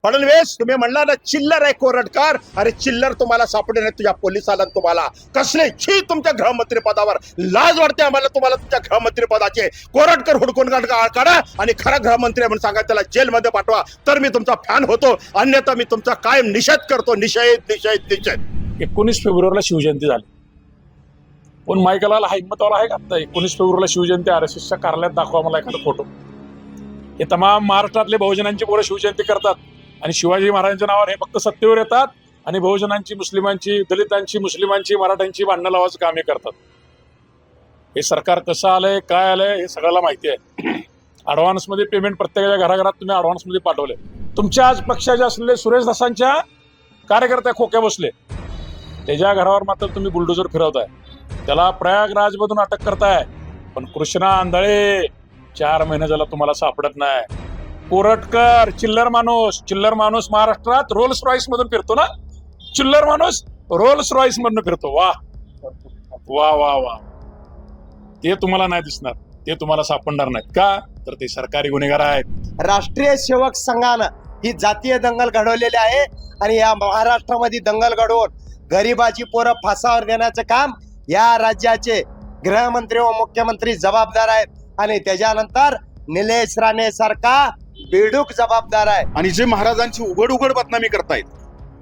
फडणवीस, तुम्ही म्हणला ना चिल्लर आहे कोरटकर. अरे चिल्लर तुम्हाला सापडे नाही तुझ्या पोलिसाला. तुम्हाला कसले छी तुमच्या गृहमंत्री पदावर. लाज वाटते आम्हाला तुम्हाला तुमच्या गृहमंत्री पदाचे. कोरटकर हुडकून काढा आणि खरा गृहमंत्री म्हणून सांगा, त्याला जेलमध्ये पाठवा, तर मी तुमचा फॅन होतो. अन्यथा मी तुमचा कायम निषेध करतो. निषेध निषेध निषेध. 19 फेब्रुवारीला शिवजयंती झाली. पण मायकलाला हिंमतवाला आहे का आता 19 फेब्रुवारीला शिवजयंती RSSच्या कार्यालयात दाखवा मला एखादा फोटो. हे तमाम महाराष्ट्रातले बहुजनांची पोरं शिवजयंती करतात आणि शिवाजी महाराजांच्या नावावर हे फक्त सत्तेवर येतात आणि बहुजनांची, मुस्लिमांची, दलितांची, मुस्लिमांची, मराठ्यांची भांडणं लावायचं काम हे करतात. हे सरकार कसं आलंय, काय आलंय हे सगळ्याला माहिती आहे. ॲडव्हान्समध्ये पेमेंट प्रत्येकाच्या घराघरात तुम्ही ॲडव्हान्समध्ये पाठवले. तुमच्या आज पक्षाचे असलेले सुरेश दासांच्या कार्यकर्ते खोक्या बसले, त्याच्या घरावर मात्र तुम्ही बुलडोजर फिरवताय. त्याला प्रयागराजमधून अटक करताय. पण कृष्णा आंधळे 4 महिने झाला तुम्हाला सापडत नाही. कोरटकर चिल्लर माणूस महाराष्ट्रात रोल्स रॉईस मधून फिरतो ना. चिल्लर माणूस रोल्स रॉईस मधून फिरतो. वा वा वा वा. ते तुम्हाला नाही दिसणार, ते तुम्हाला सापडणार नाहीत का, तर ते सरकारी गुन्हेगार आहेत. राष्ट्रीय सेवक संघानं ही जातीय दंगल घडवलेली आहे आणि या महाराष्ट्रामध्ये दंगल घडवून गरिबाची पोरं फासावर देण्याचं काम या राज्याचे गृहमंत्री व मुख्यमंत्री जबाबदार आहेत. आणि त्याच्यानंतर निलेश राणे सारखा बेडूक जबाबदार आहे. आणि जे महाराजांची उघड उघड बदनामी करतायत,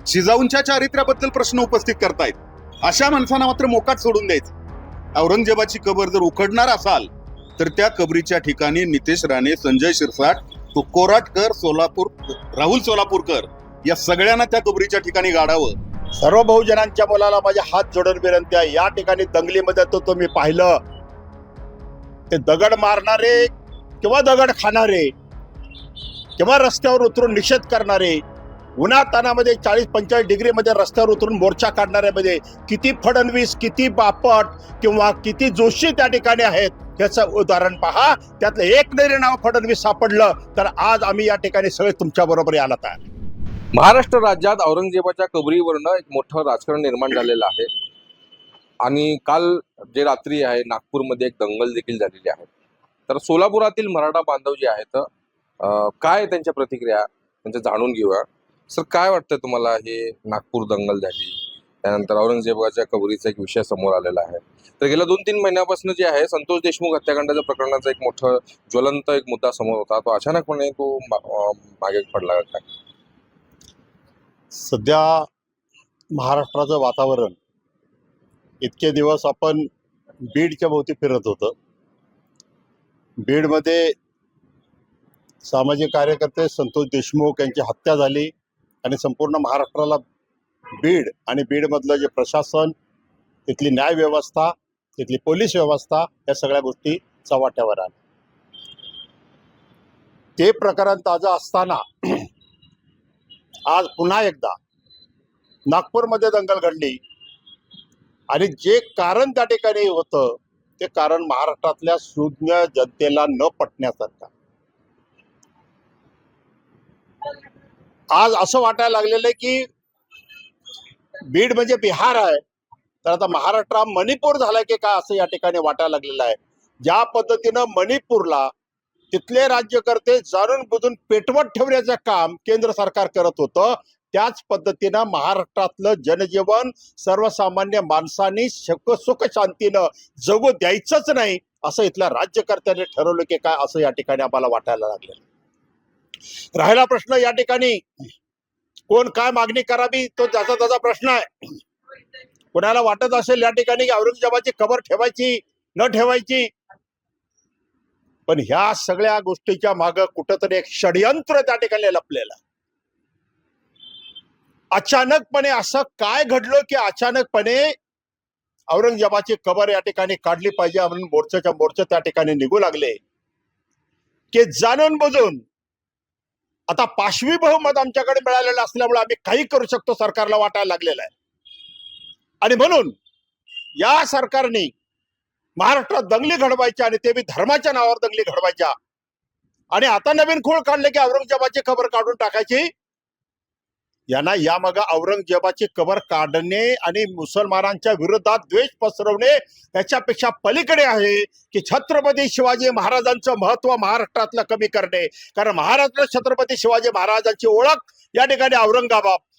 जिजाऊंच्या चारित्र्याबद्दल प्रश्न उपस्थित करतायत, अशा माणसांना मात्र मोकाट सोडून द्यायचं. औरंगजेबाची कबर जर उखडणार असाल तर त्या कबरीच्या ठिकाणी नितेश राणे, संजय शिरसाट, कोराटकर, राहुल सोलापूरकर या सगळ्यांना त्या कबरीच्या ठिकाणी गाडावं. सर्व बहुजनांच्या मुलाला माझ्या हात जोडून विनंती आहे. या ठिकाणी दंगलीमध्ये तो तुम्ही पाहिलं, ते दगड मारणारे किंवा दगड खाणारे किंवा रस्त्यावर उतरून निषेध करणारे, उन्हातानामध्ये 40-45 डिग्रीमध्ये रस्त्यावर उतरून मोर्चा काढणाऱ्यामध्ये किती फडणवीस, किती बापट किंवा किती जोशी त्या ठिकाणी आहेत याचं उदाहरण पहा. त्यातलं एक जरी नाव फडणवीस सापडलं तर आज आम्ही या ठिकाणी सगळे तुमच्या बरोबर यायला तयार. महाराष्ट्र राज्यात औरंगजेबाच्या कबरीवरनं एक मोठं राजकारण निर्माण झालेलं आहे आणि काल जे रात्री आहे नागपूरमध्ये एक दंगल देखील झालेली आहे. तर सोलापुरातील मराठा बांधव जे आहेत, काय त्यांच्या प्रतिक्रिया त्यांच्या जाणून घेऊया. सर, काय वाटतं तुम्हाला, हे नागपूर दंगल झाली त्यानंतर औरंगजेबाच्या कबरीचा एक विषय समोर आलेला आहे. तर गेल्या 2-3 महिन्यापासून जे आहे संतोष देशमुख हत्याकांडाच्या प्रकरणाचा एक मोठं ज्वलंत एक मुद्दा समोर होता, तो अचानकपणे तो मागे पडला काय? सध्या महाराष्ट्राचं वातावरण, इतके दिवस आपण बीडच्या भोवती फिरत होतो. बीडमध्ये सामाजिक कार्यकर्ते संतोष देशमुख यांची हत्या झाली आणि संपूर्ण महाराष्ट्राला बीड आणि बीडमधलं जे प्रशासन, तिथली न्याय व्यवस्था, तिथली पोलीस व्यवस्था, या सगळ्या गोष्टी चव्हाट्यावर आल्या. ते प्रकरण ताजं असताना आज पुन्हा एकदा नागपूरमध्ये दंगल घडली आणि जे कारण त्या ठिकाणी होतं ते कारण महाराष्ट्रातल्या शून्य जनतेला न पटण्यासारखं. आज असं वाटायला लागलेलं आहे की बीड म्हणजे बिहार आहे, तर आता महाराष्ट्र मणिपूर झालाय की काय असं या ठिकाणी वाटायला लागलेलं आहे. ज्या पद्धतीनं मणिपूरला तिथले राज्यकर्ते जाणून बुजून पेटवत ठेवण्याचं काम केंद्र सरकार करत होतं, त्याच पद्धतीनं महाराष्ट्रातलं जनजीवन सर्वसामान्य माणसांनी सुख शांतीनं जगू द्यायचंच नाही असं इथल्या राज्यकर्त्यांनी ठरवलं की काय असं या ठिकाणी आम्हाला वाटायला लागलं. राहिला प्रश्न या ठिकाणी कोण काय मागणी करावी, तो त्याचा त्याचा प्रश्न आहे. कोणाला वाटत असेल या ठिकाणी की औरंगजेबाची कबर ठेवायची न ठेवायची, पण ह्या सगळ्या गोष्टीच्या मागे कुठंतरी एक षडयंत्र त्या ठिकाणी लपलेलं. अचानकपणे असं काय घडलं की अचानकपणे औरंगजेबाची कबर या ठिकाणी काढली पाहिजे म्हणून मोर्चाच्या मोर्चा त्या ठिकाणी निघू लागले की जाणून बुजून आता पाशवी बहुमत आमच्याकडे मिळालेलं असल्यामुळे आम्ही काही करू शकतो सरकारला वाटायला लागलेलं आहे. आणि म्हणून या सरकारने महाराष्ट्रात दंगली घडवायच्या आणि ते बी धर्माच्या नावावर दंगली घडवायच्या आणि आता नवीन खूळ काढले की औरंगजेबाची खबर काढून टाकायची. यांना यामागे औरंगजेबाची कबर काढणे आणि मुसलमानांच्या विरोधात द्वेष पसरवणे याच्यापेक्षा पलीकडे आहे की छत्रपती शिवाजी महाराजांचं महत्व महाराष्ट्रातलं कमी करणे. कारण महाराष्ट्रात छत्रपती शिवाजी महाराजांची ओळख या ठिकाणी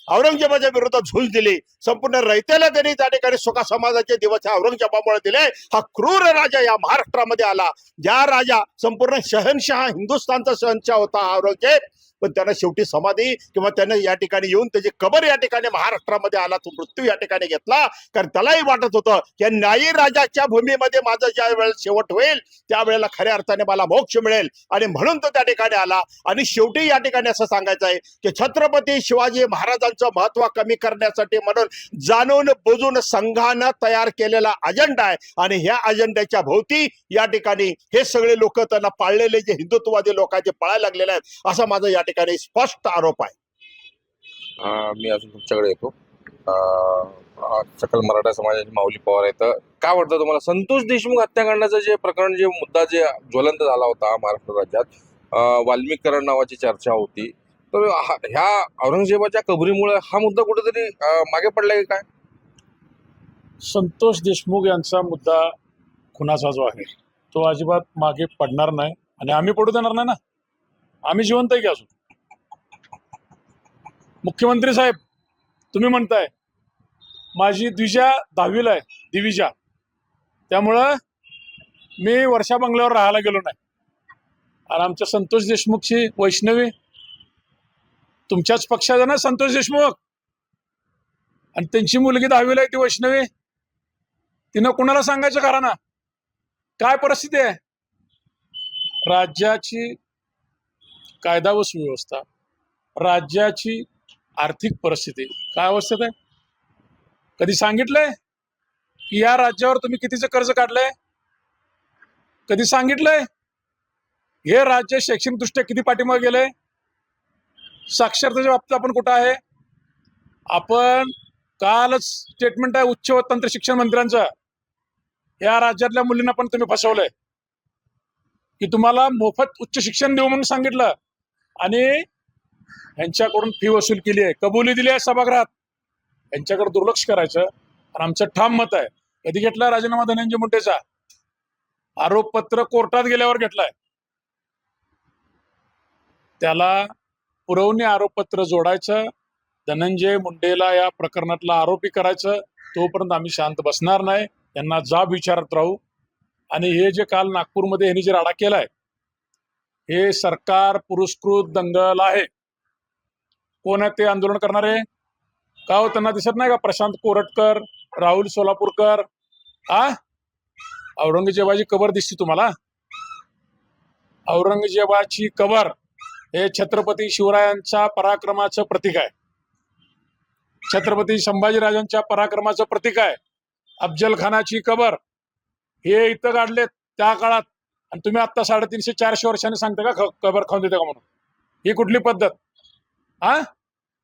औरंगजेबाच्या विरोधात झूज दिली. संपूर्ण रयतेला त्यांनी त्या ठिकाणी सुखा समाजाचे दिवस ह्या औरंगजेबामुळे दिले. हा क्रूर राजा या महाराष्ट्रामध्ये आला, ज्या राजा संपूर्ण शहनशाह हिंदुस्थानचा शहनशाह होता औरंगजेब, पण त्यानं शेवटी समाधी किंवा त्यानं या ठिकाणी येऊन त्याची कबर या ठिकाणी महाराष्ट्रामध्ये आला, तो मृत्यू या ठिकाणी घेतला. कारण त्यालाही वाटत होतं की न्यायी राजाच्या भूमीमध्ये माझं ज्या वेळेला शेवट होईल त्यावेळेला खऱ्या अर्थाने मला मोक्ष मिळेल, आणि म्हणून तो त्या ठिकाणी आला. आणि शेवटी या ठिकाणी असं सांगायचं आहे की छत्रपती शिवाजी महाराजांचं महत्व कमी करण्यासाठी म्हणून जाणून बुजून संघानं तयार केलेला अजेंडा आहे, आणि ह्या अजेंड्याच्या भोवती या ठिकाणी हे सगळे लोक त्यांना पाळलेले जे हिंदुत्ववादी लोकांचे पळायला लागलेले आहेत, असा माझा या ठिकाणी स्पष्ट आरोप आहे. मी अजून तुमच्याकडे येतो. सकल मराठा समाजाचे माऊली पवार आहेत. काय वाटतं तुम्हाला, संतोष देशमुख हत्याकांडाचं जे प्रकरण, जे मुद्दा जे ज्वलंत झाला होता महाराष्ट्र राज्यात, वाल्मिकीकरण नावाची चर्चा होती, तर ह्या औरंगजेबाच्या कबरीमुळे हा मुद्दा कुठेतरी मागे पडलाय काय? संतोष देशमुख यांचा मुद्दा खुनाचा जो आहे तो अजिबात मागे पडणार नाही, आणि आम्ही पडू देणार नाही ना. आम्ही जिवंत आहे की अजून. मुख्यमंत्री साहेब, तुम्ही म्हणताय माझी द्विजा 10वीला आहे, दिविजा, त्यामुळं मी वर्षा बंगल्यावर राहायला गेलो नाही. आणि आमच्या संतोष देशमुखची वैष्णवी तुमच्याच पक्षाचा ना संतोष देशमुख, आणि त्यांची मुलगी 10वीला आहे ती वैष्णवी, तिनं कुणाला सांगायचं कारण ना? काय परिस्थिती आहे राज्याची? कायदा व सुव्यवस्था, राज्याची आर्थिक परिस्थिती काय अवस्थेत आहे? कधी सांगितलंय की या राज्यावर तुम्ही कितीचं कर्ज काढलंय? कधी सांगितलंय हे राज्य शैक्षणिकदृष्ट्या किती पाठीमागे गेलंय? साक्षरतेच्या बाबतीत आपण कुठं आहे? आपण कालच स्टेटमेंट आहे उच्च व तंत्र शिक्षण मंत्र्यांचं, या राज्यातल्या मुलींना पण तुम्ही फसवलंय की तुम्हाला मोफत उच्च शिक्षण देऊ म्हणून सांगितलं, आणि यांच्याकडून फी वसूल केली आहे, कबुली दिली आहे सभागृहात. यांच्याकडे दुर्लक्ष करायचं. आणि आमचं ठाम मत आहे, कधी घेतला राजीनामा धनंजय मुंडेचा? आरोपपत्र कोर्टात गेल्यावर घेतलाय. त्याला पुरवणी आरोपपत्र जोडायचं, धनंजय मुंडेला या प्रकरणातला आरोपी करायचं. तोपर्यंत आम्ही शांत बसणार नाही, यांना जाब विचारत राहू. आणि हे जे काल नागपूरमध्ये यांनी जे राडा केलाय, हे सरकार पुरस्कृत दंगल आहे. कोण आहे ते आंदोलन करणारे? का हो, त्यांना दिसत नाही का? प्रशांत कोरटकर, राहुल सोलापूरकर. औरंगजेबाची कबर दिसते तुम्हाला? औरंगजेबाची कबर हे छत्रपती शिवरायांच्या पराक्रमाचं प्रतीक आहे, छत्रपती संभाजीराजांच्या पराक्रमाचं प्रतीक आहे. अफजल खानाची कबर हे इथं काढलेत त्या काळात, आणि तुम्ही आता 350-400 वर्षांनी सांगता का कबर खाऊन देते का म्हणून? ही कुठली पद्धत?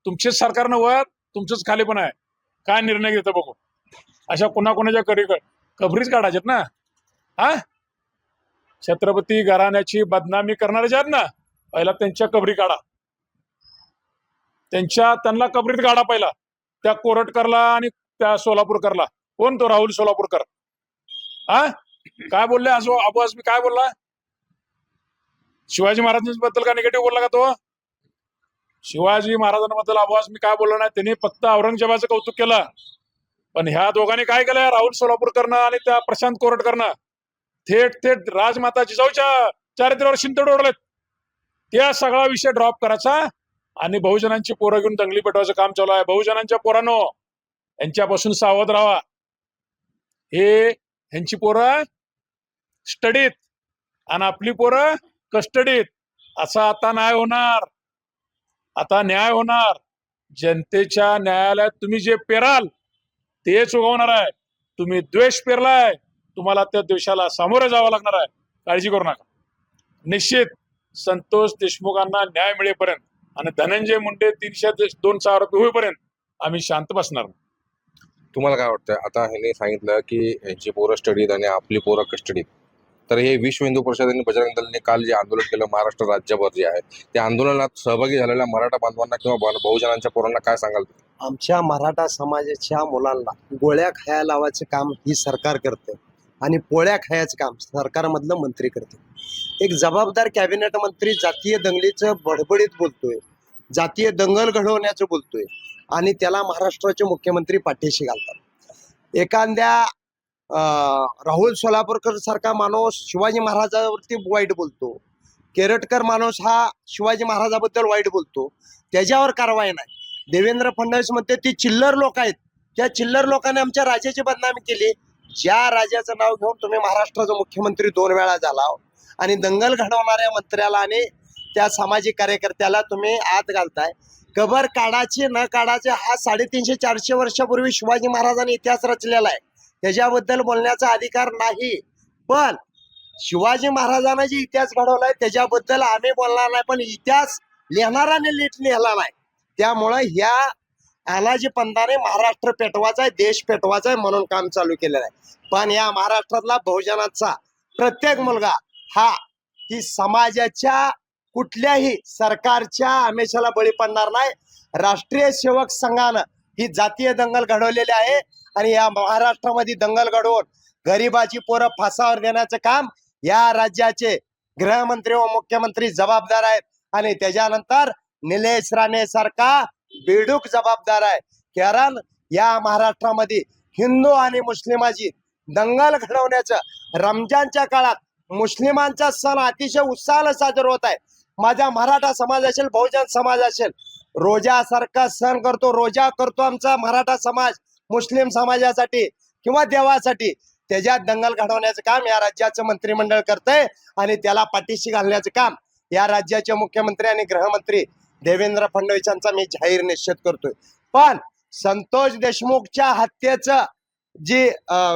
तुमचेच सरकारनं वर, तुमचंच खाली पण आहे. काय निर्णय घेतं बघू. अशा कोणाकोणाच्या कबरीच काढायच्यात ना. छत्रपती घराण्याची बदनामी करणारे जे आहेत ना, पहिला त्यांच्या कबरी काढा, त्यांना कबरीत काढा पहिला. त्या कोरटकरला आणि त्या सोलापूरकरला. कोण तो राहुल सोलापूरकर? काय बोलले अबू आझमी? काय बोलला? शिवाजी महाराजांबद्दल का निगेटिव्ह बोलला का तो? शिवाजी महाराजांबद्दल अबू आझमी काय बोलला नाही, त्यांनी फक्त औरंगजेबाचं कौतुक केलं. पण ह्या दोघांनी काय केलं? राहुल सोलापूरकरनं आणि त्या प्रशांत कोरटकरनं थेट राजमाता जिजाऊच्या चारित्र्यावर शिंतोड ओढलेत. त्या सगळा विषय ड्रॉप करायचा आणि बहुजनांची पोरं घेऊन दंगली पेटवायचं काम चालू आहे. बहुजनांच्या पोरांनो, यांच्यापासून सावध राहा. ह्यांची पोरं स्टडीत आणि आपली पोरं कस्टडीत. असा आता नाही होणार. आता न्याय होणार. जनतेच्या न्यायालयात तुम्ही जे पेराल तेच उगवणार आहे. तुम्ही द्वेष पेरलाय, तुम्हाला त्या द्वेषाला सामोरं जावं लागणार आहे. काळजी करू नका. निश्चित संतोष देशमुखांना न्याय मिळेपर्यंत आणि धनंजय मुंडे 302 आरोपी होईपर्यंत आम्ही शांत बसणार. तुम्हाला काय वाटतं? आता ह्याने सांगितलं की यांची पोरं स्टडीत आणि आपली पोरं कस्टडीत. तर हे विश्व हिंदू परिषद आणि बजरंग दलने काल जे आंदोलन केलं महाराष्ट्र राज्यभर जे आहे त्या आंदोलनात सहभागी झालेल्या मराठा बांधवांना किंवा बहुजनांच्या पोरांना काय सांगाल? आमच्या मराठा समाजाच्या मुलांना गोळ्या खायला लावायचं काम ही सरकार करते आणि पोळ्या खायचं काम सरकारमधलं मंत्री करते. एक जबाबदार कॅबिनेट मंत्री जातीय दंगलीचं बडबडीत बोलतोय, जातीय दंगल घडवण्याचं बोलतोय आणि त्याला महाराष्ट्राचे मुख्यमंत्री पाठीशी घालतात. एखाद्या राहुल सोलापूरकर सारखा माणूस शिवाजी महाराजावरती वाईट बोलतो, केरटकर माणूस हा शिवाजी महाराजाबद्दल वाईट बोलतो, त्याच्यावर कारवाई नाही. देवेंद्र फडणवीस म्हणते ती चिल्लर लोक आहेत, त्या चिल्लर लोकांनी आमच्या राजाची बदनामी केली. ज्या राजाचं नाव घेऊन तुम्ही महाराष्ट्राचा मुख्यमंत्री 2 वेळा झाला आणि दंगल घडवणाऱ्या मंत्र्याला आणि त्या सामाजिक कार्यकर्त्याला तुम्ही आत घालताय. कबर काढाचे न काढाचे हा 350-400 वर्षापूर्वी शिवाजी महाराजांनी इतिहास रचलेला आहे, त्याच्याबद्दल बोलण्याचा अधिकार नाही. पण शिवाजी महाराजांना जे इतिहास घडवलाय त्याच्याबद्दल आम्ही बोलणार नाही, पण इतिहास लिहिणाराने नीट लिहिला नाही. त्यामुळं ह्या आलाजी पंथाने महाराष्ट्र पेटवायचा आहे, देश पेटवायचा आहे म्हणून काम चालू केलेलं आहे. पण या महाराष्ट्रातला बहुजनाचा प्रत्येक मुलगा हा की समाजाच्या कुठल्याही सरकारच्या आमिषाला बळी पडणार नाही. राष्ट्रीय सेवक संघानं ही जातीय दंगल घडवलेली आहे आणि या महाराष्ट्रामध्ये दंगल घडवून गरिबाची पोरं फासावर देण्याचं काम या राज्याचे गृहमंत्री व मुख्यमंत्री जबाबदार आहेत. आणि त्याच्यानंतर निलेश राणे सारखा बेडूक जबाबदार आहे. कारण या महाराष्ट्रामध्ये हिंदू आणि मुस्लिमाची दंगल घडवण्याचं, रमजानच्या काळात मुस्लिमांचा सण अतिशय उत्साहानं साजरा होत आहे. माझा मराठा समाज असेल, बहुजन समाज असेल, रोजासारखा सण करतो, रोजा करतो आमचा मराठा समाज मुस्लिम समाजासाठी किंवा देवासाठी. त्याच्यात दंगल घडवण्याचं काम या राज्याचं मंत्रिमंडळ करतंय आणि त्याला पाठीशी घालण्याचं काम या राज्याचे मुख्यमंत्री आणि गृहमंत्री देवेंद्र फडणवीस यांचा मी जाहीर निषेध करतोय. पण संतोष देशमुखच्या हत्येचं जी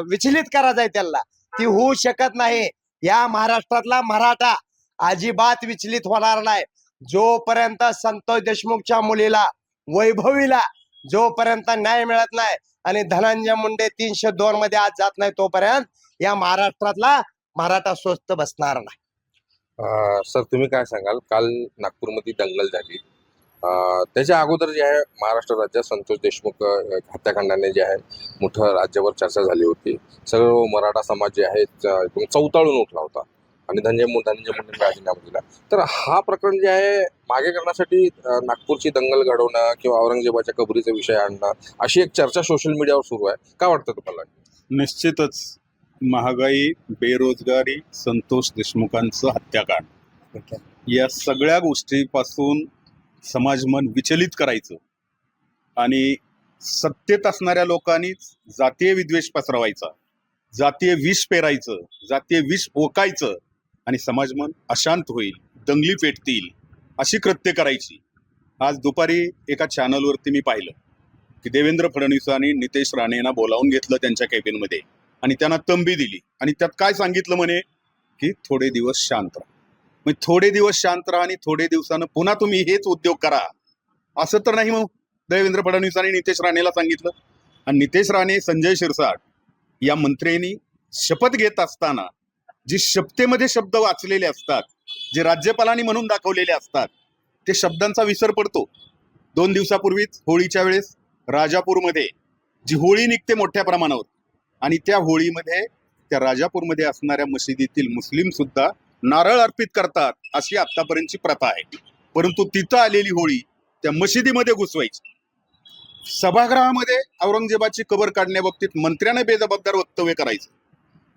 विचलित करायचं आहे त्याला, ती होऊ शकत नाही. या महाराष्ट्रातला मराठा अजिबात विचलित होणार नाही. जोपर्यंत संतोष देशमुखच्या मुलीला, वैभवीला जोपर्यंत न्याय मिळत नाही आणि धनंजय मुंडे 302 मध्ये आज जात नाही, तोपर्यंत या महाराष्ट्रातला मराठा स्वस्त बसणार नाही. सर तुम्ही काय सांगाल? काल नागपूरमध्ये दंगल झाली, त्याच्या अगोदर जे आहे महाराष्ट्र राज्यात संतोष देशमुख हत्याकांडाने जे आहे मोठं राज्यभर चर्चा झाली होती. सर्व मराठा समाज जे आहे एकदम चवताळून उठला होता आणि धनंजय मुंडेंनी राजीनामा दिला. तर हा प्रकरण जे आहे मागे करण्यासाठी नागपूरची दंगल घडवणं किंवा औरंगजेबाच्या कबरीचा विषय आणणं अशी एक चर्चा सोशल मीडियावर सुरू आहे. काय वाटतं तुम्हाला? निश्चितच महागाई, बेरोजगारी, संतोष देशमुखांचं हत्याकांड या सगळ्या गोष्टीपासून समाज मन विचलित करायचं आणि सत्तेत असणाऱ्या लोकांनीच जातीय विद्वेष पसरवायचा, जातीय विष पेरायचं, जातीय विष ओकायचं आणि समाज मन अशांत होईल, दंगली पेटतील अशी कृत्य करायची. आज दुपारी एका चॅनलवरती मी पाहिलं की देवेंद्र फडणवीसांनी नितेश राणेंना बोलावून घेतलं त्यांच्या कॅबिनमध्ये आणि त्यांना तंबी दिली आणि त्यात काय सांगितलं म्हणे की थोडे दिवस शांत राहा. मग थोडे दिवस शांत राहा आणि थोडे दिवसानं पुन्हा तुम्ही हेच उद्योग करा असं तर नाही. मग देवेंद्र फडणवीसांनी नितेश राणेला सांगितलं आणि नितेश राणे, संजय शिरसाट या मंत्र्यांनी शपथ घेत असताना जे शपथेमध्ये शब्द वाचलेले असतात, जे राज्यपालांनी म्हणून दाखवलेले असतात, ते शब्दांचा विसर पडतो. 2 दिवसापूर्वीच होळीच्या वेळेस राजापूरमध्ये जी होळी निघते मोठ्या प्रमाणावर आणि त्या होळीमध्ये त्या राजापूरमध्ये असणाऱ्या मशिदीतील मुस्लिम सुद्धा नारळ अर्पित करतात अशी आतापर्यंतची प्रथा आहे. परंतु तिथं आलेली होळी त्या मशिदीमध्ये घुसवायची. सभागृहामध्ये औरंगजेबाची कबर काढण्याबाबतीत मंत्र्याने बेजबाबदार वक्तव्य करायचं,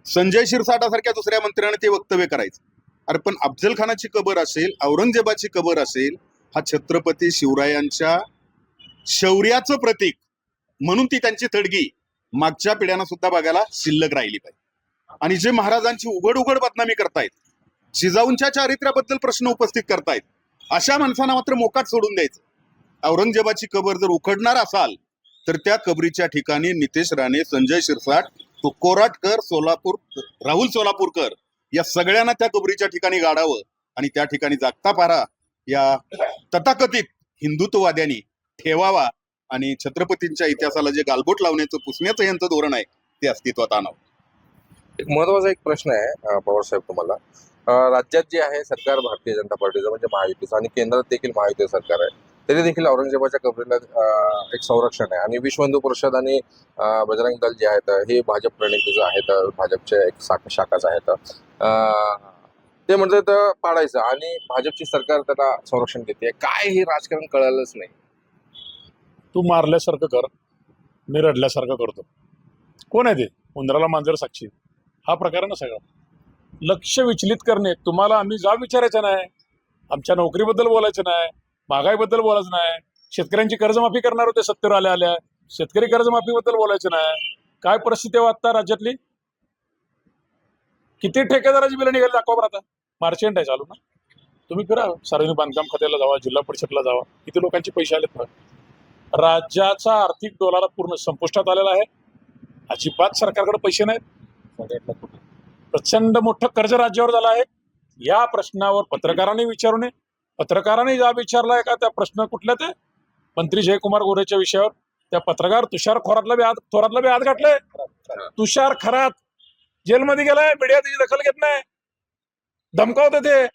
संजय शिरसाटासारख्या दुसऱ्या मंत्र्याने ते वक्तव्य करायचं. अरे पण अफजल खानाची कबर असेल, औरंगजेबाची कबर असेल, हा छत्रपती शिवरायांच्या शौर्याचं प्रतीक म्हणून ती त्यांची थडगी मागच्या पिढ्यांना सुद्धा बघायला शिल्लक राहिली पाहिजे. आणि जे महाराजांची उघड उघड बदनामी करतायत, जिजाऊंच्या चारित्र्याबद्दल प्रश्न उपस्थित करतायत, अशा माणसांना मात्र मोकाट सोडून द्यायचं. औरंगजेबाची कबर जर उखडणार असाल तर त्या कबरीच्या ठिकाणी नितेश राणे, संजय शिरसाट, तो कोराटकर, सोलापूर, राहुल सोलापूरकर या सगळ्यांना त्या कबरीच्या ठिकाणी गाडावं आणि त्या ठिकाणी जागता पारा या तथाकथित हिंदुत्ववाद्यांनी ठेवावा आणि छत्रपतींच्या इतिहासाला जे गालबोट लावण्याचं, पुसण्याचं यांचं धोरण आहे ते अस्तित्वात आणावं. एक महत्वाचा एक प्रश्न आहे पवार साहेब तुम्हाला. राज्यात जे आहे सरकार भारतीय जनता पार्टीचं म्हणजे महायुतीचं आणि केंद्रात देखील महायुती सरकार आहे, तरी देखील औरंगजेबाच्या कबरीला एक संरक्षण आहे आणि विश्व हिंदू परिषद आणि बजरंग दल जे आहेत हे भाजप प्रणितीचं आहेत, भाजपचे एक शाखाच आहेत. ते म्हणतात पाडायचं आणि भाजपची सरकार त्याला संरक्षण देते. काय हे राजकारण कळालंच नाही. तू मारल्यासारखं कर, मी रडल्यासारखं करतो. कोण आहे ते? उंदराला मांजर साक्षी, हा प्रकार आहे ना सगळा. लक्ष विचलित करणे. तुम्हाला आम्ही जाब विचारायचं नाही, आमच्या नोकरीबद्दल बोलायचं नाही, महागाईबद्दल बोलायचं नाही, शेतकऱ्यांची कर्जमाफी करणार होते सत्तेवर आल्या शेतकरी कर्जमाफीबद्दल बोलायचं नाही. काय परिस्थिती आहे आता राज्यातली? किती ठेकेदाराची बिलं निघाली दाखवा बरं. आता मार्चेंट आहे चालू ना, तुम्ही फिरा, सार्वजनिक बांधकाम खात्याला जावा, जिल्हा परिषदला जावा, किती लोकांचे पैसे आलेत ना. राज्याचा आर्थिक डोलारा पूर्ण संपुष्टात आलेला आहे. अजिबात सरकारकडे पैसे नाहीत. प्रचंड मोठं कर्ज राज्यावर झालं आहे. या प्रश्नावर पत्रकारांनी विचारू नये. पत्रकारांनी जाब विचारलाय का त्या प्रश्न कुठल्या ते मंत्री जयकुमार गोरेच्या विषयावर? त्या पत्रकार तुषार थोरातला बी हात घातलाय. तुषार खरात जेलमध्ये गेलाय, मीडिया त्याची दखल घेत नाही, धमकावते ते.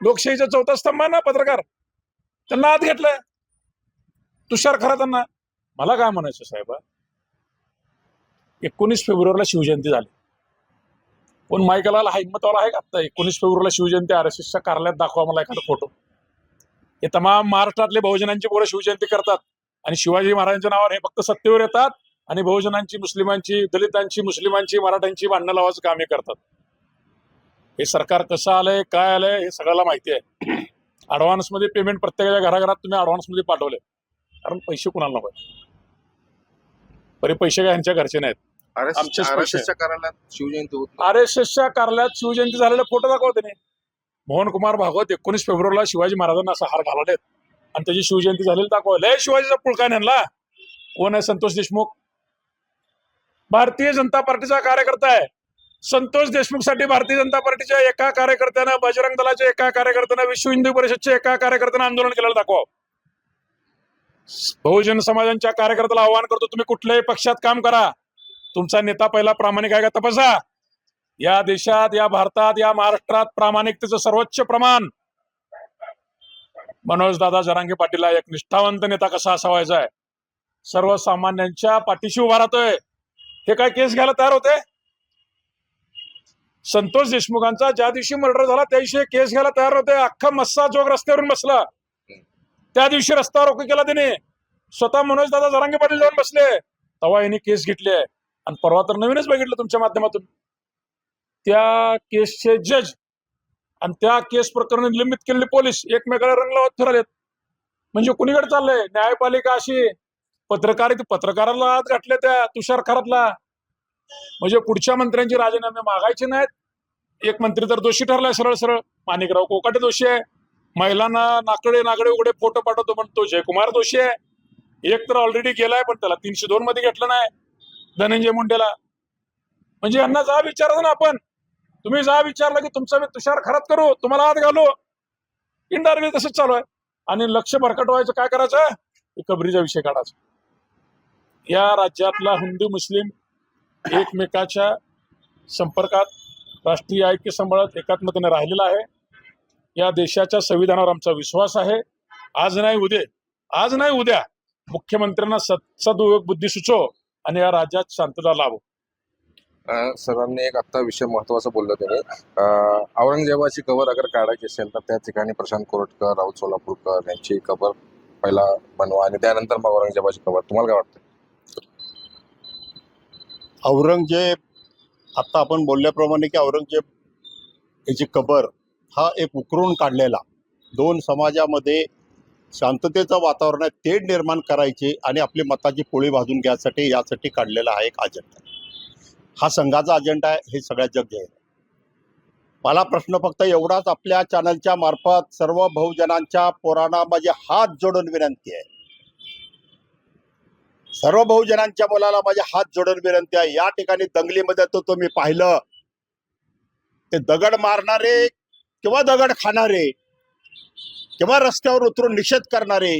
लोकशाहीचा चौथा स्तंभ ना पत्रकार, त्यांना हात घेतलाय तुषार खरातांना. मला काय म्हणायचं साहेब, 19 फेब्रुवारीला शिवजयंती झाली, पण मायकाला हा हिंमतवाला आहे का आता 19 फेब्रुवारीला शिवजयंती आरएसएसच्या कार्यालयात दाखवा मला एखादा फोटो? हे तमाम महाराष्ट्रातले बहुजनांची पोरं शिवजयंती करतात आणि शिवाजी महाराजांच्या नावावर हे फक्त सत्तेवर येतात आणि बहुजनांची, मुस्लिमांची, दलितांची, मुस्लिमांची, मराठ्यांची भांडणं लावायचं काम हे करतात. हे सरकार कसं आलंय, काय आलंय हे सगळ्याला माहिती आहे. ऍडव्हान्समध्ये पेमेंट प्रत्येकाच्या घराघरात तुम्ही ऍडव्हान्समध्ये पाठवले, कारण पैसे कुणाला नको. बरे पैसे काय ह्यांच्या घरचे नाहीत, आमचेच पैसे. आरएसएसच्या कार्यालयात शिवजयंती होत नाही. आरएसएसच्या कार्यालयात शिवजयंती झालेला फोटो दाखवते नाही. मोहन कुमार भागवत 19 फेब्रुवारीला शिवाजी महाराजांना असा हार घालवलेत आणि त्याची शिवजयंती झालेली दाखवले. शिवाजीचा पुळका नेला. कोण आहे? संतोष देशमुख, भारतीय जनता पार्टीचा कार्यकर्ता आहे. संतोष देशमुखसाठी भारतीय जनता पार्टीच्या एका कार्यकर्त्यानं, बजरंग दलाच्या एका कार्यकर्त्यानं, विश्व हिंदू परिषदच्या एका कार्यकर्त्यानं आंदोलन केलेलं दाखवा. बहुजन समाजांच्या कार्यकर्त्याला आवाहन करतो, तुम्ही कुठल्याही पक्षात काम करा, तुमचा नेता पहिला प्रामाणिक आहे का तपासा. या देशात, या भारतात, या महाराष्ट्रात प्रामाणिकतेचं सर्वोच्च प्रमाण. मनोज दादा जरांगे पाटील एक निष्ठावंत नेता कसा असावायचा आहे, सर्वसामान्यांच्या पाठीशी उभा राहतोय. हे काय केस घ्यायला तयार होते? संतोष देशमुखांचा ज्या दिवशी मर्डर झाला त्या दिवशी केस घ्यायला तयार होते. अख्खा मस्सा जोग रस्त्यावरून बसला, त्या दिवशी रस्ता रोको केला त्याने. स्वतः मनोज दादा जरांगे पाटील जाऊन बसले, तेव्हा यांनी केस घेतली आहे. आणि परवा तर नवीनच बघितलं तुमच्या माध्यमातून, त्या केसचे जज आणि त्या केस प्रकरणी निलंबित केलेले पोलीस एकमेकाला रंग लावत फिरालेत. म्हणजे कुणीकडे चाललंय? न्यायपालिका अशी पत्रकाराला हात घातले त्या तुषार खरातला. म्हणजे पुढच्या मंत्र्यांचे राजीनामे मागायचे नाहीत. एक मंत्री तर दोषी ठरलाय सरळ सरळ, माणिकराव कोकाटे दोषी आहे. महिलांना नाकडे उघडे फोटो पाठवतो पण तो जयकुमार दोषी आहे. एक तर ऑलरेडी गेलाय पण त्याला 302 मध्ये घेतलं नाही, धनंजय मुंडेला. म्हणजे यांना जा विचारायचं ना आपण. तुम्ही जा विचारलं की तुमचा मी तुषार खरात करू, तुम्हाला हात घालू. इंडायरेक्टली तसंच चालू आहे. आणि लक्ष भरकटवायचं काय करायचं? कबरीचा विषय काढायचा. या राज्यातला हिंदू मुस्लिम एकमेकाच्या संपर्कात राष्ट्रीय ऐक्य सांभाळत एकात्मतेने राहिलेला आहे. या देशाच्या संविधानावर आमचा विश्वास आहे. आज नाही उद्या मुख्यमंत्र्यांना सदुपयोग बुद्धी सुचो आणि या राज्यात शांतता लाभो. सरांनी एक आता विषय महत्वाचा बोलला त्याने, औरंगजेबाची कबर अगर काढायची असेल तर त्या ठिकाणी प्रशांत कोरटकर, राऊत सोलापूरकर यांची कबर पहिला बनवा आणि त्यानंतर मग औरंगजेबाची कबर. तुम्हाला काय वाटतं? औरंगजेब, आता आपण बोलल्याप्रमाणे की औरंगजेब याची कबर हा एक उकरून काढलेला, दोन समाजामध्ये शांततेचं वातावरण आहे ते निर्माण करायचे आणि आपली मताची पोळी भाजून घ्यायसाठी यासाठी काढलेला हा एक अजेंडा. हा संघाचा अजेंडा आहे, हे सगळ्या जग जाहीर आहे. मला प्रश्न फक्त एवढाच आपल्या चॅनलच्या मार्फत सर्व बहुजनांच्या पोरांना माझी हात जोडून विनंती आहे, सर्व बहुजनांच्या मुलाला माझी हात जोडून विनंती आहे. या ठिकाणी दंगलीमध्ये तो तुम्ही पाहिलं, ते दगड मारणारे किंवा दगड खाणारे किंवा रस्त्यावर उतरून निषेध करणारे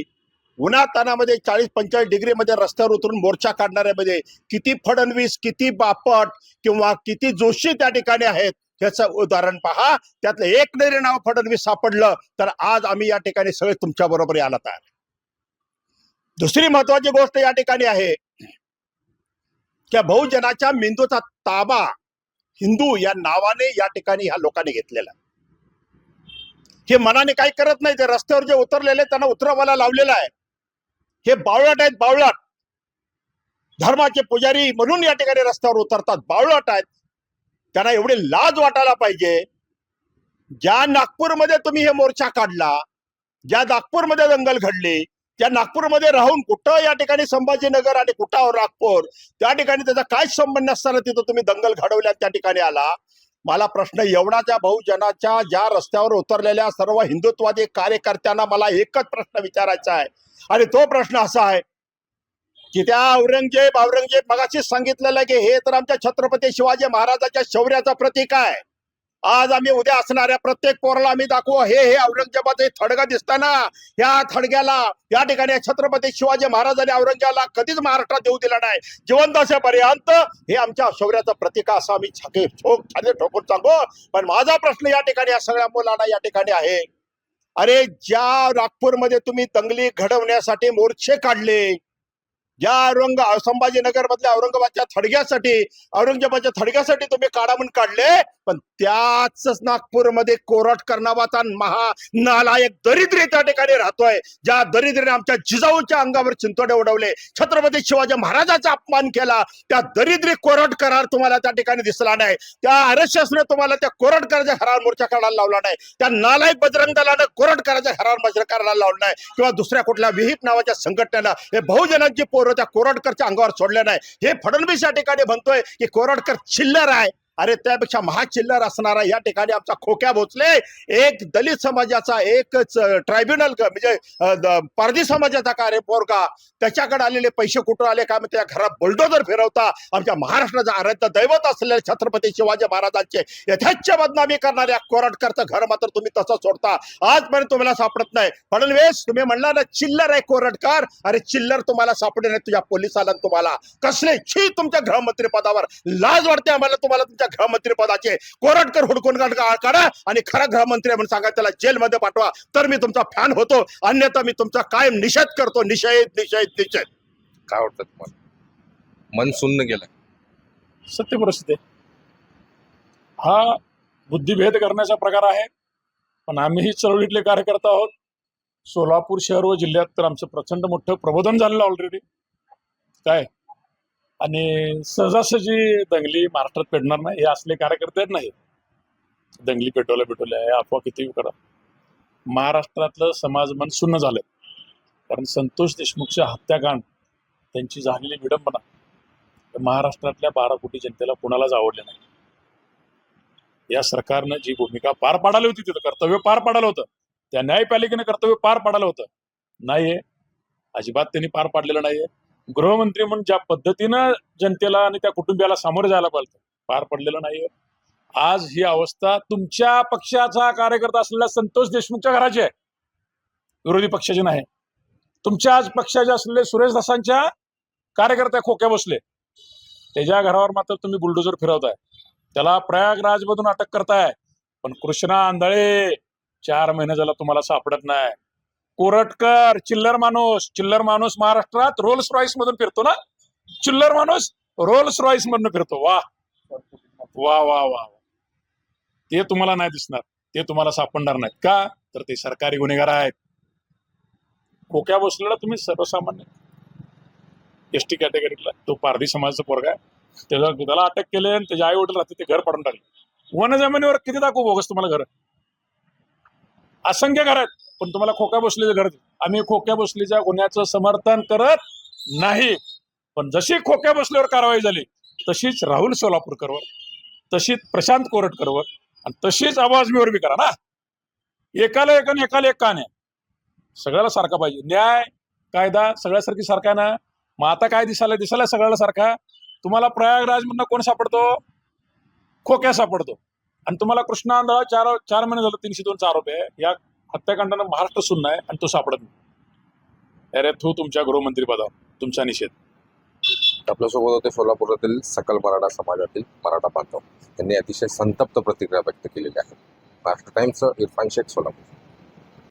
उन्हातानामध्ये 40-45 डिग्रीमध्ये रस्त्यावर उतरून मोर्चा काढणाऱ्यामध्ये किती फडणवीस, किती बापट किंवा किती जोशी त्या ठिकाणी आहेत ह्याचं उदाहरण पहा. त्यातलं एक जरी नाव फडणवीस सापडलं तर आज आम्ही या ठिकाणी सगळे तुमच्या बरोबर यायला तयार. दुसरी महत्वाची गोष्ट या ठिकाणी आहे की बहुजनाच्या मेंदूचा ताबा हिंदू या नावाने या ठिकाणी ह्या लोकांनी घेतलेला. हे मनाने काही करत नाही, ते रस्त्यावर जे उतरलेले त्यांना उतरवायला लावलेलं आहे. हे बावळट आहेत, बावळट. धर्माचे पुजारी म्हणून या ठिकाणी रस्त्यावर उतरतात, बावळट आहेत. त्यांना एवढी लाज वाटायला पाहिजे. ज्या नागपूरमध्ये तुम्ही हे मोर्चा काढला, ज्या नागपूरमध्ये दंगल घडली, त्या नागपूरमध्ये राहून कुठं या ठिकाणी संभाजीनगर आणि कुठं नागपूर त्या ठिकाणी त्याचा काय संबंध नसताना तिथं तुम्ही दंगल घडवल्या त्या ठिकाणी आला. मला प्रश्न एवढाच्या बहुजनाच्या ज्या रस्त्यावर उतरलेल्या सर्व हिंदुत्ववादी कार्यकर्त्यांना मला एकच प्रश्न विचारायचा आहे आणि तो प्रश्न असा आहे की त्या औरंगजेब मगाशीच सांगितलेलं आहे की हे तर आमच्या छत्रपती शिवाजी महाराजांच्या शौर्याचं प्रतीक आहे. आज आम्ही उद्या असणाऱ्या प्रत्येक पोराला आम्ही दाखवू हे औरंगजेबाचे थडगा दिसताना या थडग्याला या ठिकाणी छत्रपती शिवाजी महाराजांनी औरंगजेबाला कधीच महाराष्ट्रात देऊ दिला नाही. जिवंत असेपर्यंत हे आमच्या शौर्याचं प्रतीक असं आम्ही छाती ठोकून सांगू. पण माझा प्रश्न या ठिकाणी या सगळ्या मुलांना या ठिकाणी आहे, अरे ज्या नागपूरमध्ये तुम्ही दंगली घडवण्यासाठी मोर्चे काढले, ज्या संभाजीनगर मधल्या औरंगजेबाच्या थडग्यासाठी तुम्ही काढा म्हणून काढले, पण त्याच नागपूरमध्ये कोरटकर नावाचा नालायक दरिद्री त्या ठिकाणी राहतोय. ज्या दरिद्रीने आमच्या जिजाऊच्या अंगावर चिंतोडे उडवले, छत्रपती शिवाजी महाराजांचा अपमान केला, त्या दरिद्री कोरटकरार तुम्हाला त्या ठिकाणी दिसला नाही. त्या RSSने तुम्हाला त्या कोरटकराच्या घरावर मोर्चा काढायला लावला नाही. त्या नालायक बजरंग दलाने कोरटकराच्या घरावर मोर्चा काढायला लावला नाही किंवा दुसऱ्या कुठल्या विहिप नावाच्या संघटनेला हे बहुजनांची पोरं त्या कोरटकरच्या अंगावर सोडले नाही. हे फडणवीस या ठिकाणी म्हणतोय की कोरटकर चिल्लर आहे. अरे त्यापेक्षा महाचिल्लर असणारा या ठिकाणी आमचा खोक्या भोसले, एक दलित समाजाचा एक ट्रायब्युनल म्हणजे पारधी समाजाचा कार्य पोरगा, त्याच्याकडे आलेले पैसे कुठून आले काय त्या घरात बुलडोजर फिरवता आमच्या महाराष्ट्राचं आराध्य दैवत असलेले छत्रपती शिवाजी महाराजांचे यथेच्छ बदनामी करणाऱ्या कोरटकरचं घर मात्र तुम्ही तसं सोडता. आजपर्यंत तुम्हाला सापडत नाही. फडणवीस तुम्ही म्हणला ना चिल्लर आहे कोरटकर, अरे चिल्लर तुम्हाला सापडे नाही तुझ्या पोलिसाला. तुम्हाला कसले छी तुमच्या गृहमंत्री पदावर लाज वाटते आम्हाला. तुम्हाला तुमच्या गृहमंत्री पदाचे कोरटकर हुडकून काढा आणि खरा गृहमंत्री म्हणून सांगा, त्याला जेलमध्ये पाठवा, तर मी तुमचा फॅन होतो. अन्यथा मी तुमचा कायम निषेध करतो. निषेध. काय वाटतं तुम्हाला? मन सुन्न गेलं. सत्य परिस्थिती आहे. हा बुद्धिभेद करण्याचा प्रकार आहे, पण आम्हीही चळवळीतले कार्यकर्ता आहोत. सोलापूर शहर व जिल्ह्यात तर आमचं प्रचंड मोठं प्रबोधन झालेलं ऑलरेडी काय, आणि सहजासहजी दंगली महाराष्ट्रात पेटणार नाही हे असले कार्यकर्ते नाही. दंगली पेटवल्या आहे, अफवा किती करा. महाराष्ट्रातलं समाज मन शून्य झालंय. कारण संतोष देशमुखच्या हत्याकांड त्यांची झालेली विडंबना महाराष्ट्रातल्या 12 कोटी जनतेला कोणालाच आवडले नाही. या सरकारनं जी भूमिका पार पाडाली होती, तिथं कर्तव्य पार पाडालं होतं, त्या न्यायपालिकेनं कर्तव्य पार पाडालं होतं, नाहीये, अजिबात त्यांनी पार पाडलेलं नाहीये. गृहमंत्री म्हणून ज्या पद्धतीनं जनतेला आणि त्या कुटुंबियाला सामोरं जायला पाहिजे पार पडलेलं नाहीये. आज ही अवस्था तुमच्या पक्षाचा कार्यकर्ता असलेल्या संतोष देशमुखच्या घराची आहे, विरोधी पक्षाची नाही. तुमच्या आज पक्षाचे असलेले सुरेश दासांच्या कार्यकर्ते खोक्या बसले, त्याच्या घरावर मात्र तुम्ही बुलडोजर फिरवताय, त्याला प्रयागराजमधून अटक करताय. पण कृष्णा आंधळे 4 महिने झाला तुम्हाला सापडत नाही. कोरटकर चिल्लर माणूस महाराष्ट्रात रोल्स रॉईस मधून फिरतो ना, चिल्लर माणूस रोल्स रॉईस मधून फिरतो. वा वा वा वा, ते तुम्हाला नाही दिसणार, ते तुम्हाला सापडणार नाहीत का, तर ते सरकारी गुन्हेगार आहेत. खोक्या बसलेला तुम्ही सर्वसामान्य ST कॅटेगरीतला तो पारधी समाजाचा पोरगा आहे, त्याला अटक केले आणि त्याचे आई वडील राहते, ते घर पाडून टाकले. वन जमिनीवर किती दाखवू बोगस तुम्हाला घर, असंख्य घर आहेत, पण तुम्हाला खोक्या बसलेले घर. आम्ही खोक्या बसलेल्या गुन्ह्याचं समर्थन करत नाही, पण जशी खोक्या बसल्यावर कारवाई झाली तशीच राहुल सोलापूरकरवर, तशीच प्रशांत कोरटकरवर आणि तशीच आवाज बी करा ना. एकाला एक आणि एकाला एक का नाही, सगळ्याला सारखा पाहिजे. न्याय कायदा सगळ्यासारखी सारखा ना. मग आता काय दिसायला सगळ्याला सारखा. तुम्हाला प्रयागराज मधनं कोण सापडतो, खोक्या सापडतो, आणि तुम्हाला कृष्णा आंधळा 4 महिने झालं 302 आरोप आहे. या हत्याकांडानं महाराष्ट्र सुन्न आहे आणि तो सापडत नाही. अरे तू तुमच्या गृहमंत्रीपदावर तुमचा निषेध. आपल्यासोबत होते सोलापुरातील सकल मराठा समाजातील मराठा बांधव. त्यांनी अतिशय संतप्त प्रतिक्रिया व्यक्त केलेल्या आहेत. महाराष्ट्र टाइम्सचं इरफान शेख, सोलापूर.